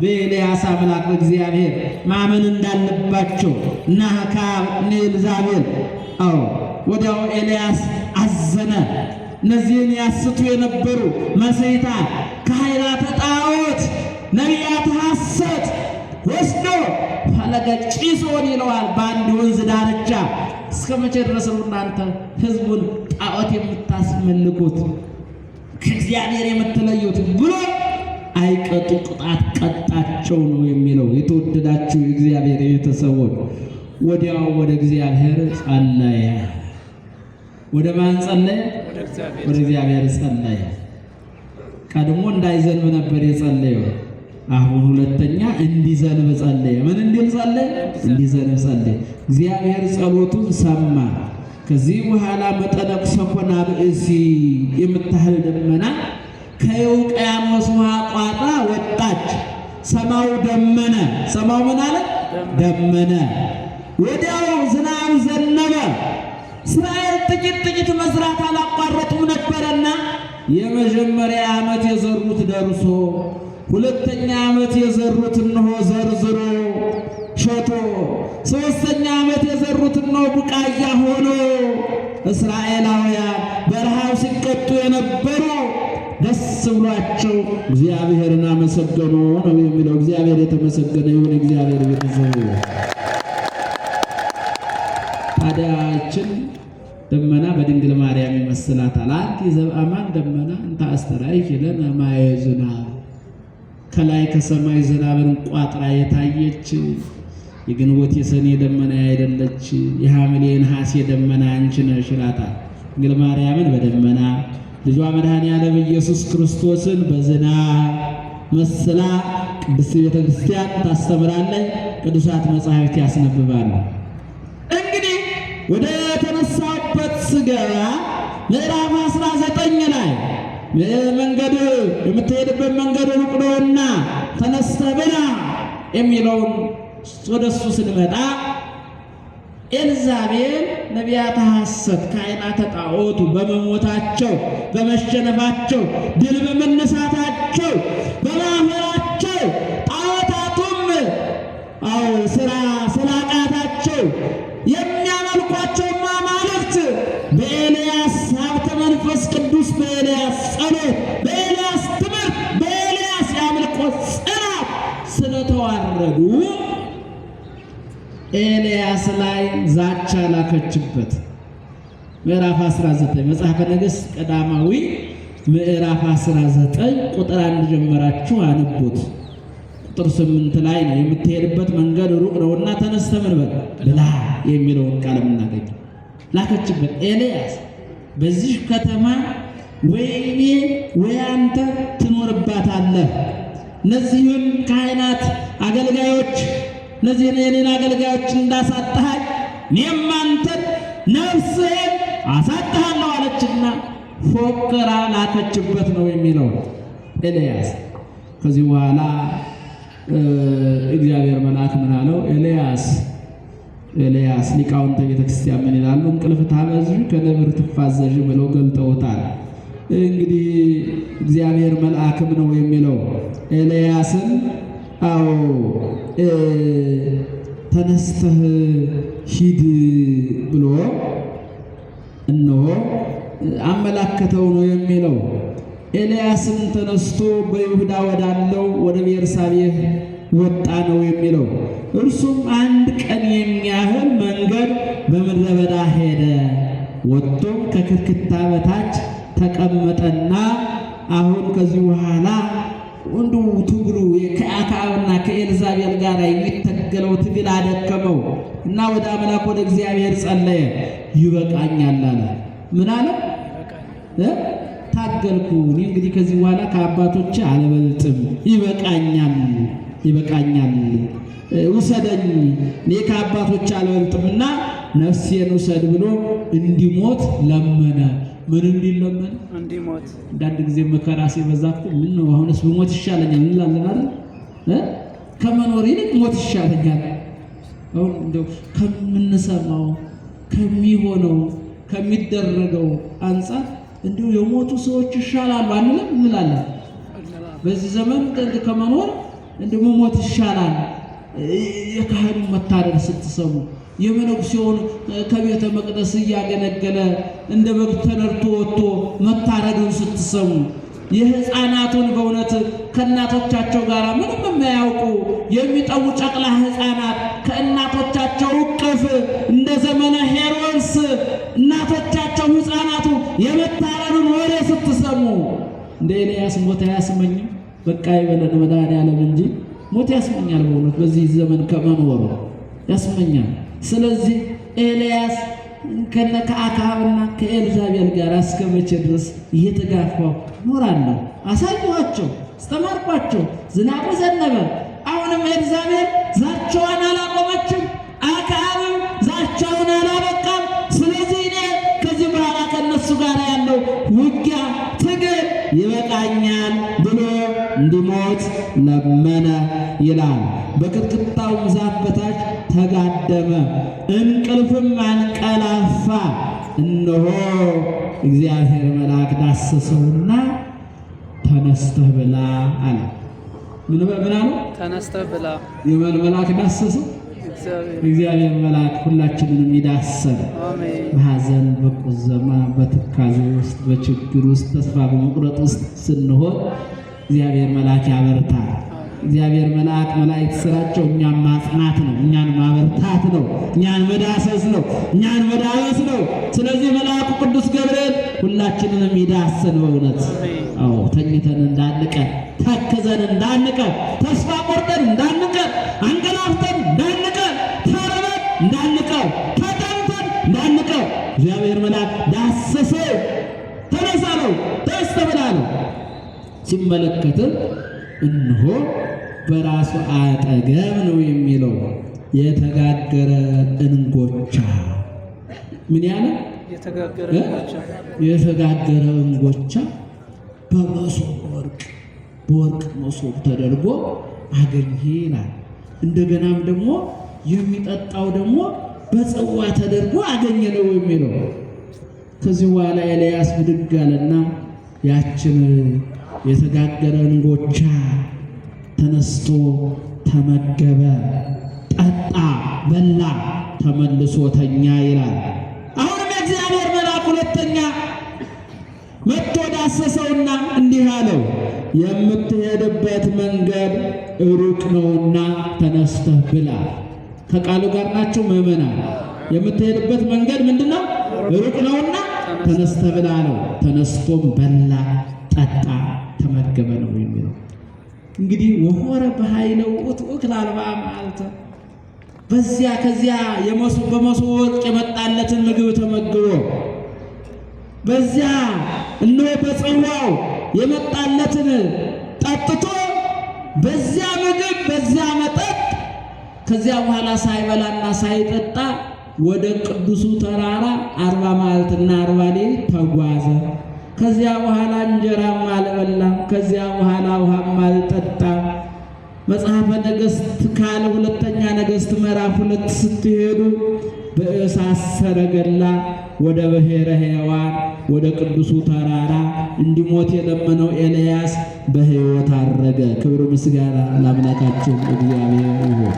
በኤልያስ አምላክ በእግዚአብሔር ማመን እንዳለባቸው እና አክዓብ እና ኤልዛቤል ወዲያው ኤልያስ አዘነ። እነዚህን ያስቱ የነበሩ መሰይታት፣ ካህናተ ጣዖት፣ ነቢያት ሐሰት ወስዶ ፈለገ ጭሶን ይለዋል በአንድ ወንዝ ዳርቻ። እስከ መቼ ድረስ ነው እናንተ ሕዝቡን ጣዖት የምታስመልኩት ከእግዚአብሔር የምትለዩት ብሎ አይቀጡ ቅጣት ቀጣቸው ነው የሚለው። የተወደዳችሁ የእግዚአብሔር ቤተሰቦች ወዲያው ወደ እግዚአብሔር ጸለየ። ወደ ማን ጸለየ? ወደ እግዚአብሔር ጸለየ። ቀድሞ እንዳይዘንብ ነበር የጸለየው። አሁን ሁለተኛ እንዲዘንብ ጸለየ። ምን እንዲል ጸለየ? እንዲዘንብ ጸለየ። እግዚአብሔር ጸሎቱን ሰማ። ከዚህ በኋላ መጠነ ሰኮና ብእሲ የምታህል ደመና ከውቅያኖስ ውሃ ቋጥራ ወጣች። ሰማዩ ደመነ። ሰማዩ ምን አለ? ደመነ። ወዲያው ዝናብ ዘነበ። እስራኤል ጥቂት መስራት አላቋረጡም ነበርና የመጀመሪያ ዓመት የዘሩት ደርሶ ሁለተኛ ዓመት የዘሩት እነሆ ዘርዝሮ ሸቶ ሶስተኛ ዓመት የዘሩት እነሆ ቡቃያ ሆኖ እስራኤላውያን በረሃብ ሲቀጡ የነበሩ ደስ ብሏቸው እግዚአብሔርን አመሰገኑ ነው የሚለው። እግዚአብሔር የተመሰገነ ይሁን። እግዚአብሔር ቤተሰብ ታዲያችን ደመና በድንግል ማርያም ይመስላታል። አንቲ ዘበአማን ደመና እንተ አስተርአይኪ ለነ ማየ ዝናብ፣ ከላይ ከሰማይ ዝናብን ቋጥራ የታየች የግንቦት የሰኔ ደመና አይደለች፣ የሐምሌ ነሐሴ ደመና አንቺ ነሽ ይላታል። ድንግል ማርያምን በደመና ልጇ መድኃኔዓለም ኢየሱስ ክርስቶስን በዝናብ መስላ ቅድስት ቤተ ክርስቲያን ታስተምራለች፣ ቅዱሳት መጻሕፍት ያስነብባሉ። እንግዲህ ወደ ተነሳበት ስገባ ምዕራፍ 19 ላይ መንገድ የምትሄድበት መንገድ ሩቅ ነውና ተነስተህ ብላ የሚለውን ወደሱ ስንመጣ ኤልዛቤል ነቢያተ ሐሰት ካህናተ ጣዖቱ በመሞታቸው በመሸነፋቸው ድል በመነሳታቸው በማፈራቸው ጣዖታቱም ስራ ስላቃታቸው የሚያመልኳቸው አማልክት በኤልያስ ሀብተ መንፈስ ቅዱስ በኤልያስ ጸሎት በኤልያስ ትምህርት በኤልያስ የአምልኮ ጽናት ስለተዋረዱ ኤልያስ ላይ ዛቻ ላከችበት። ምዕራፍ 19 መጽሐፈ ነገሥት ቀዳማዊ ምዕራፍ 19 ቁጥር 1 ጀምራችሁ አንቡት። ቁጥር 8 ላይ ነው የምትሄድበት መንገድ ሩቅ ነውና ተነስተህ ምን በል ብላ የሚለውን ቃል የምናገኝ። ላከችበት። ኤልያስ በዚህ ከተማ ወይ እኔ ወይ አንተ ትኖርባታለህ፣ እነዚህን ካህናት አገልጋዮች እነዚህን የኔን አገልጋዮች እንዳሳጣሃኝ እኔም አንተን ነፍስህን አሳጣሃለሁ አለችና ፎክራ ላከችበት ነው የሚለው ኤልያስ። ከዚህ በኋላ እግዚአብሔር መልአክ ምን አለው? ኤልያስ ሊቃውንተ ቤተክርስቲያን ምን ይላሉ? እንቅልፍ ታበዥ ከነብር ትፋዘዥ ብለው ገልጠውታል። እንግዲህ እግዚአብሔር መልአክም ነው የሚለው ኤልያስን አዎ ተነስተህ ሂድ ብሎ እነሆ አመላከተው ነው የሚለው። ኤልያስም ተነስቶ በይሁዳ ወዳለው ወደ ቤርሳቤህ ወጣ ነው የሚለው። እርሱም አንድ ቀን የሚያህል መንገድ በምድረ በዳ ሄደ። ወጥቶም ከክርክታ በታች ተቀመጠና አሁን ከዚህ በኋላ ወንዱ ትግሉ ከአክዓብና ከኤልዛቤል ጋር የሚተገለው ትግል አደከመው እና ወደ አምላክ ወደ እግዚአብሔር ጸለየ። ይበቃኛል አለ። ምን አለ? ታገልኩ። እኔ እንግዲህ ከዚህ በኋላ ከአባቶቼ አልበልጥም፣ ይበቃኛል፣ ውሰደኝ፣ እኔ ከአባቶቼ አልበልጥምና ነፍሴን ውሰድ ብሎ እንዲሞት ለመነ። ምን እንዲለመን? እንዲሞት። አንዳንድ ጊዜ መከራ ሲበዛኩ ምን ነው አሁንስ ብሞት ይሻለኛል እንላለን አይደል? ከመኖር ይልቅ ሞት ይሻለኛል። አሁን እንደው ከምንሰማው ከሚሆነው ከሚደረገው አንጻር እንደው የሞቱ ሰዎች ይሻላሉ አንልም? እንላለን። በዚህ ዘመን ከመኖር እንደው መሞት ይሻላል። የካህኑ መታረድ ስትሰሙ የመነኩሴውን ከቤተ መቅደስ እያገለገለ እንደ በግ ተነርቶ ወጥቶ መታረዱን ስትሰሙ የሕፃናቱን በእውነት ከእናቶቻቸው ጋር ምንም የማያውቁ የሚጠቡ ጨቅላ ሕፃናት ከእናቶቻቸው እቅፍ እንደ ዘመነ ሄሮድስ እናቶቻቸው ሕፃናቱ የመታረዱን ወሬ ስትሰሙ እንደ ኤልያስ ሞት አያስመኝም? በቃ ይበለን መድኃኒዓለም እንጂ ሞት ያስመኛል። በእውነት በዚህ ዘመን ከመኖሩ ያስመኛል። ስለዚህ ኤልያስ ከአክዓብና ከኤልዛቤል ጋር እስከ መቼ ድረስ እየተጋፋው ኖራለሁ? አሳየኋቸው፣ አስተማርኳቸው፣ ዝናቡ ዘነበ። አሁንም ኤልዛቤል ዛቻዋን አላቆመችም፣ አክዓብም ዛቻውን አላበቃም። ስለዚህ እኔ ከዚህ በኋላ ከነሱ ጋር ያለው ውጊያ ትግል ይበቃኛል ብሎ እንዲሞት ለመነ ይላል። በቅጥቅጣውም ዛፍ በታች ተጋደመ፣ እንቅልፍም አንቀላፋ። እነሆ እግዚአብሔር መልአክ ዳሰሰውና ተነስተህ ብላ አለ። ምን አለ? ተነስተህ ብላ። የማን መልአክ ዳሰሰው? እግዚአብሔር መልአክ ሁላችንንም ይዳሰን። በሐዘን በቁዘማ በትካዜ ውስጥ በችግር ውስጥ ተስፋ በመቁረጥ ውስጥ ስንሆን እግዚአብሔር መልአክ ያበርታል። እግዚአብሔር መልአክ መላእክት ስራቸው እኛን ማጽናት ነው፣ እኛን ማበርታት ነው፣ እኛን መዳሰስ ነው፣ እኛን መዳበስ ነው። ስለዚህ መልአኩ ቅዱስ ገብርኤል ሁላችንንም ይዳሰን በእውነት። አዎ ተኝተን እንዳንቀር፣ ተክዘን እንዳንቀር፣ ተስፋ ቆርጠን እንዳንቀር፣ አንቀላፍተን እንዳንቀር፣ ተርበን እንዳንቀር፣ ተጠምተን እንዳንቀር እግዚአብሔር መልአክ ዳሰሰው። ተነሳ ነው፣ ተነስተህ ብላ ነው። ሲመለከትም እነሆ በራሱ አጠገብ ነው የሚለው የተጋገረ እንጎቻ። ምን ያለ የተጋገረ እንጎቻ በመሶብ ወርቅ፣ በወርቅ መሶብ ተደርጎ አገኘ ይላል። እንደገናም ደግሞ የሚጠጣው ደግሞ በጽዋ ተደርጎ አገኘ ነው የሚለው። ከዚህ በኋላ ኤልያስ ብድግ አለና ያችን የተጋገረ እንጎቻ ተነስቶ ተመገበ፣ ጠጣ፣ በላ፣ ተመልሶ ተኛ ይላል። አሁንም የእግዚአብሔር መልአክ ሁለተኛ መጥቶ ዳሰሰውና እንዲህ አለው፣ የምትሄድበት መንገድ ሩቅ ነውና ተነስተህ ብላ። ከቃሉ ጋር ናቸው ምዕመናን። የምትሄድበት መንገድ ምንድነው? ሩቅ ነውና ተነስተህ ብላ ነው። ተነስቶም በላ፣ ጠጣ፣ ተመገበ ነው የሚለው። እንግዲህ ወሆረ በኃይለ ውእቱ ለአርባ መዓልተ፣ ከዚያ በመሶበ ወርቅ የመጣለትን ምግብ ተመግቦ በዚያ እነሆ በጽዋው የመጣለትን ጠጥቶ በዚያ ምግብ በዚያ መጠጥ ከዚያ በኋላ ሳይበላና ሳይጠጣ ወደ ቅዱሱ ተራራ 40 መዓልትና 40 ሌሊት ተጓዘ። ከዚያ በኋላ እንጀራም አልበላም፣ ከዚያ በኋላ ውሃም አልጠጣም። መጽሐፈ ነገሥት ካለ ሁለተኛ ነገሥት ምዕራፍ 2 ስትሄዱ በእሳት ሰረገላ ወደ ብሔረ ሕያዋን ወደ ቅዱሱ ተራራ እንዲሞት የለመነው ኤልያስ በሕይወት አረገ። ክብር ምስጋና ለአምላካችን እግዚአብሔር ይሁን።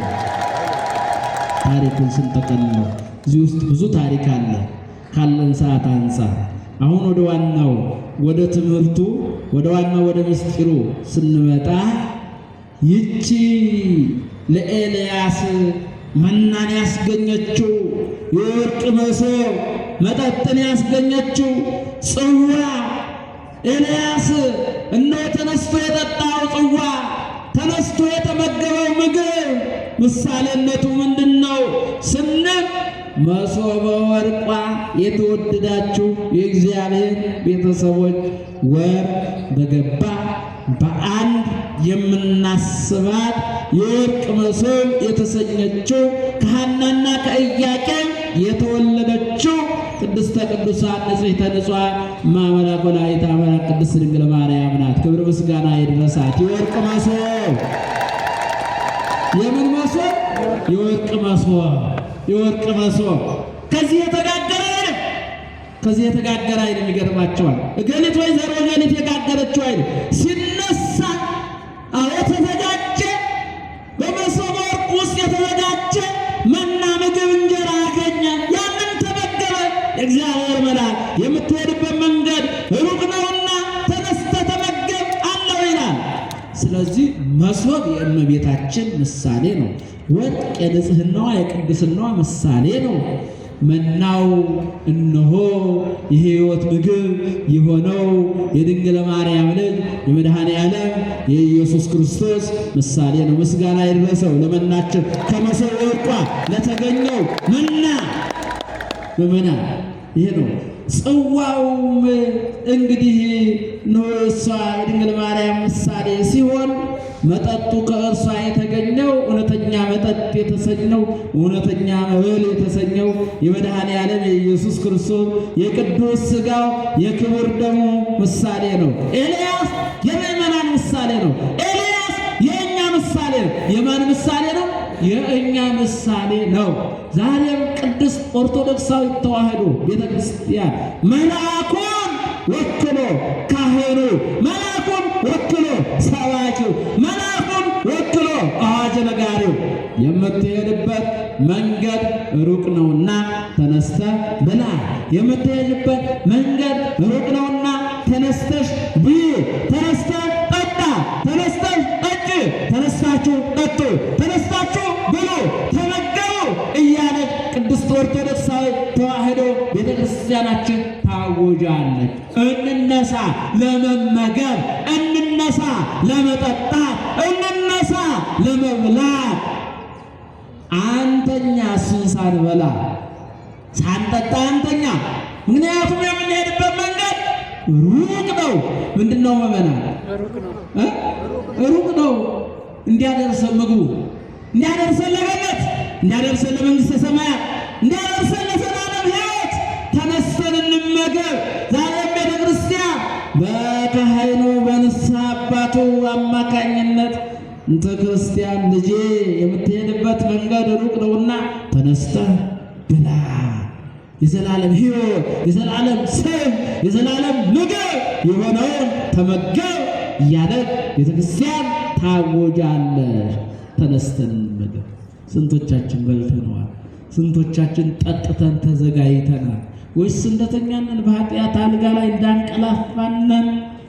ታሪኩን ስንጠቀልለው እዚህ ውስጥ ብዙ ታሪክ አለ ካለን ሰዓት አንፃር። አሁን ወደ ዋናው ወደ ትምህርቱ ወደ ምስጢሩ ስንመጣ ይቺ ለኤልያስ መናን ያስገኘችው የወርቅ መሶብ መጠጥን ያስገኘችው ጽዋ ኤልያስ እነሆ ተነስቶ የጠጣው ጽዋ ተነስቶ የተመገበው ምግብ ምሳሌነቱ ምንድነው ስንል መሶበ ወርቋ የተወደዳችሁ የእግዚአብሔር ቤተሰቦች ወር በገባ በአንድ የምናስባት የወርቅ መሶብ የተሰኘችው ከሐናና ከኢያቄም የተወለደችው ቅድስተ ቅዱሳን ንጽሕተ ንጹሐን እማምላክ ወላዲተ አምላክ ቅድስት ድንግል ማርያም ናት። ክብር ምስጋና ይድረሳት። የወርቅ መሶብ የምን መሶብ? የወርቅ መሶብ። የወርቅ መሶብ ከዚህ የተጋገረ አይደል? የሚገርማቸዋል እገሊት ወይዘሮ እገሊት የጋገረችው አይደል? ሲነሳ የተዘጋጀ በመሶበ ወርቅ ውስጥ የተዘጋጀ መና ምግብ እንጀራ አገኘ። ያንን ተመገበ። የእግዚአብሔር መልአክ የምትሄድበት መንገድ ሩቅ ነውና ተነስተህ ተመገብ አለው ይላል። ስለዚህ መሶብ የእመቤታችን ምሳሌ ነው። ወርቅ የንጽህናዋ የቅድስናዋ ምሳሌ ነው። መናው እነሆ የሕይወት ምግብ የሆነው የድንግል ማርያም ልጅ የመድኃኔ ዓለም የኢየሱስ ክርስቶስ ምሳሌ ነው። ምስጋና ይድረሰው ለመናችን ከመሶበ ወርቋ ለተገኘው መና በመና ይሄ ነው። ጽዋውም እንግዲህ ነው እሷ የድንግል ማርያም ምሳሌ ሲሆን መጠጡ ከእርሷ የተገኘው እውነተኛ መጠጥ የተሰኘው እውነተኛ መብል የተሰኘው የመድኃኔ ዓለም የኢየሱስ ክርስቶስ የቅዱስ ሥጋው የክቡር ደሙ ምሳሌ ነው። ኤልያስ የምእመናን ምሳሌ ነው። ኤልያስ የእኛ ምሳሌ ነው። የማን ምሳሌ ነው? የእኛ ምሳሌ ነው። ዛሬም ቅድስት ኦርቶዶክሳዊት ተዋሕዶ ቤተክርስቲያን መልአኩን ወክሎ ካህኑ፣ መልአኩን ወክሎ ሰባኪው፣ መልአኩን ወክሎ አዋጅ ነጋሪው የምትሄድበት መንገድ ሩቅ ነውና ተነስተ ብላ፣ የምትሄድበት መንገድ ሩቅ ነውና ተነስተሽ ብይ፣ ተነስተ ጠጣ፣ ተነስተሽ ጠጪ፣ ተነስታችሁ ጠጡ፣ ተነስታችሁ ብሉ፣ ተመገቡ እያለች ቅድስት ኦርቶዶክሳዊ ተዋሕዶ ቤተክርስቲያናችን ታውጃለች። እንነሳ ለመመገብ፣ እንነሳ ለመጠጣት፣ እንነሳ ለመብላት። አንተኛ እሱን ሳንበላ ሳንጠጣ አንተኛ። ምክንያቱም የምንሄድበት መንገድ ሩቅ ነው። ምንድን ነው መመናል? ሩቅ ነው። እንዲያደርሰን ምግቡ፣ እንዲያደርሰን ለገነት፣ እንዲያደርሰን ለመንግሥተ ሰማያት፣ እንዲያደርሰን ለዘላለም ሕይወት ተነስተን እንመገብ። ዛሬም ቤተ ክርስቲያን በካህኑ በንስሐ አባቱ አማካኝነት እንተ ክርስቲያን ልጄ የምትሄድበት መንገድ ሩቅ ነውና ተነስተህ ብላ፣ የዘላለም ሕይወት፣ የዘላለም ስም፣ የዘላለም ምግብ የሆነውን ተመገብ እያለች ቤተ ክርስቲያን ታወጃለች። ተነስተን እንመገብ። ስንቶቻችን በልተነዋል? ስንቶቻችን ጠጥተን ተዘጋጅተናል? ወይስ እንደተኛንን በኃጢአት አልጋ ላይ እንዳንቀላፋነን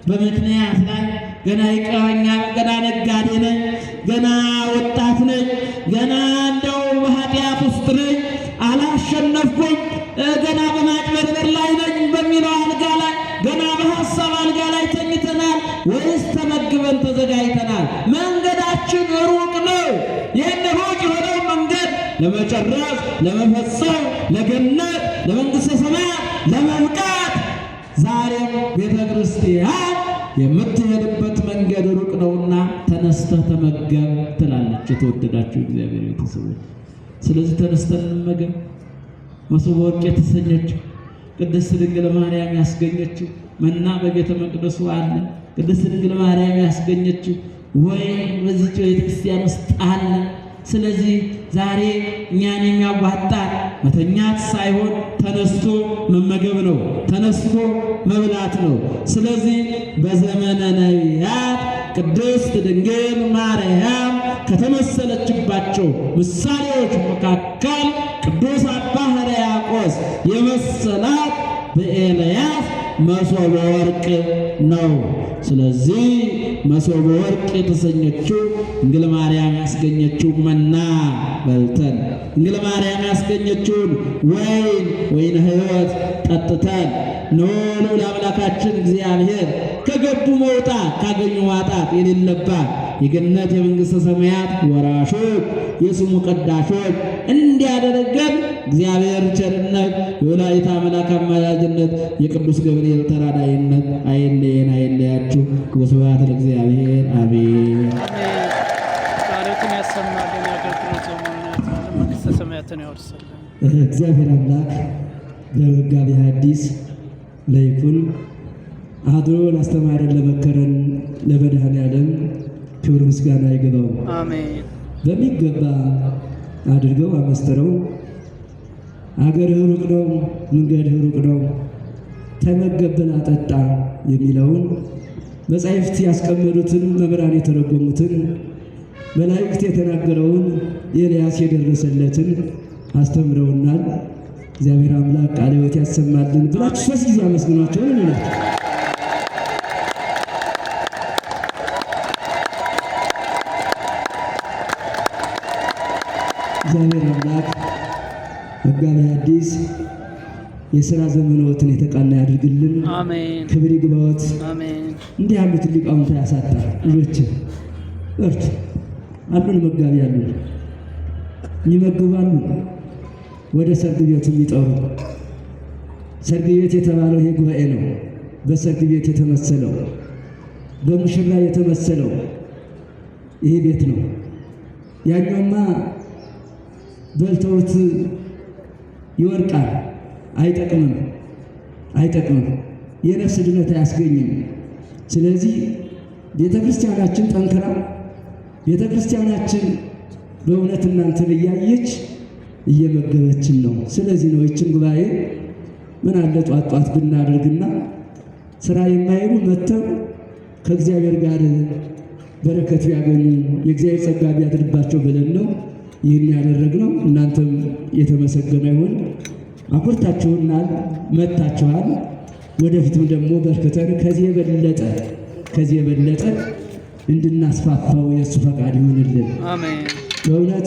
በምክንያት ላይ ገና ይቀረኛል፣ ገና ነጋዴ ነኝ፣ ገና ወጣት ነኝ፣ ገና እንደው በኃጢአት ውስጥ ነኝ፣ አላሸነፍኩም፣ ገና በማጭበርበር ላይ ነኝ በሚለው አልጋ ላይ ገና በሐሳብ አልጋ ላይ ተኝተናል? ወይስ ተመግበን ተዘጋጅተናል? መንገዳችን ሩቅ ነው። ይህን ሩቅ የሆነው መንገድ ለመጨረስ፣ ለመፈጸም፣ ለገነት፣ ለመንግሥተ ሰማያት ለመብቃት ዛሬም ቤተ ክርስቲያን የምትሄድበት መንገድ ሩቅ ነውና ተነስተህ ተመገብ ትላለች። የተወደዳችሁ እግዚአብሔር ቤተሰቦች፣ ስለዚህ ተነስተን እንመገብ። መሶበ ወርቅ የተሰኘችው ቅድስት ድንግል ማርያም ያስገኘችው መና በቤተ መቅደሱ አለ። ቅድስት ድንግል ማርያም ያስገኘችው ወይን በዚች ቤተ ክርስቲያን ውስጥ አለ። ስለዚህ ዛሬ እኛን የሚያዋጣ መተኛት ሳይሆን ተነስቶ መመገብ ነው፣ ተነስቶ መብላት ነው። ስለዚህ በዘመነ ነቢያት ቅድስት ድንግል ማርያም ከተመሰለችባቸው ምሳሌዎች መካከል ቅዱስ አባ ሕርያቆስ የመሰላት በኤልያስ መሶበ ወርቅ ነው። ስለዚህ መሶበ ወርቅ የተሰኘችው ድንግል ማርያም ያስገኘችው መና በልተን ድንግል ማርያም ያስገኘችውን ወይነ ሕይወት ጠጥተን ነው ለአምላካችን እግዚአብሔር ከገቡ መውጣት ካገኙ ማጣት የሌለባት የገነት የመንግሥተ ሰማያት ወራሾች የስሙ ቀዳሾች እንዲያደርገን እግዚአብሔር ቸርነት የወላዲተ አምላክ አማላጅነት የቅዱስ ገብርኤል ተራዳኢነት አይለየን አይለያችሁ። ወስብሐት ለእግዚአብሔር አሜን። ቃሉን ያሰማልን፣ ያገልግሎት ዘመናት መንግሥተ ሰማያትን ያወርሰልን። እግዚአብሔር አምላክ ለመጋቤ ሐዲስ ለይኩን አድሮ ላስተማረን ለመከረን ለመድኃኔ ዓለም ክብር ምስጋና ይገባው። አሜን። በሚገባ አድርገው አመስጥረው አገርህ ሩቅ ነው፣ መንገድህ ሩቅ ነው፣ ተመገብ ብላ ጠጣ የሚለውን መጻሕፍት ያስቀመጡትን መምህራን የተረጎሙትን መላእክት የተናገረውን ኤልያስ የደረሰለትን አስተምረውናል። እግዚአብሔር አምላክ ቃለ ሕይወት ያሰማልን ብላችሁ 3 ጊዜ አመስግኗቸው እንላለን። እግዚአብሔር አምላክ መጋቤ ሐዲስ የሥራ ዘመኖትን የተቃና ያድርግልን። አሜን። ክብር ይግባዎት። አሜን። እንዲህ ያሉትን ሊቃውንት ያሳጣል። ልጆችን እርት አሉን፣ መጋቢ አሉን፣ ይመግባሉ፣ ወደ ሰርግ ቤቱ የሚጠሩ። ሰርግ ቤት የተባለው ይሄ ጉባኤ ነው። በሰርግ ቤት የተመሰለው በሙሽራ የተመሰለው ይሄ ቤት ነው። ያኛውማ በልተውት ይወርቃል። አይጠቅምም፣ አይጠቅምም። የነፍስ ድነት አያስገኝም። ስለዚህ ቤተ ክርስቲያናችን ጠንክራ፣ ቤተ ክርስቲያናችን በእውነት እናንተን እያየች እየመገበችን ነው። ስለዚህ ነው ይችን ጉባኤ ምን አለ ጧት ጧት ብናደርግና ስራ የማይሉ መጥተው ከእግዚአብሔር ጋር በረከት ቢያገኙ የእግዚአብሔር ጸጋ ቢያድርባቸው ብለን ነው ይህን ያደረግነው። እናንተም የተመሰገነ ይሁን። አኩርታችሁናል፣ መጥታችኋል። ወደፊትም ደግሞ በርክተን ከዚህ የበለጠ እንድናስፋፋው የእሱ ፈቃድ ይሁንልን። አሜን። በእውነት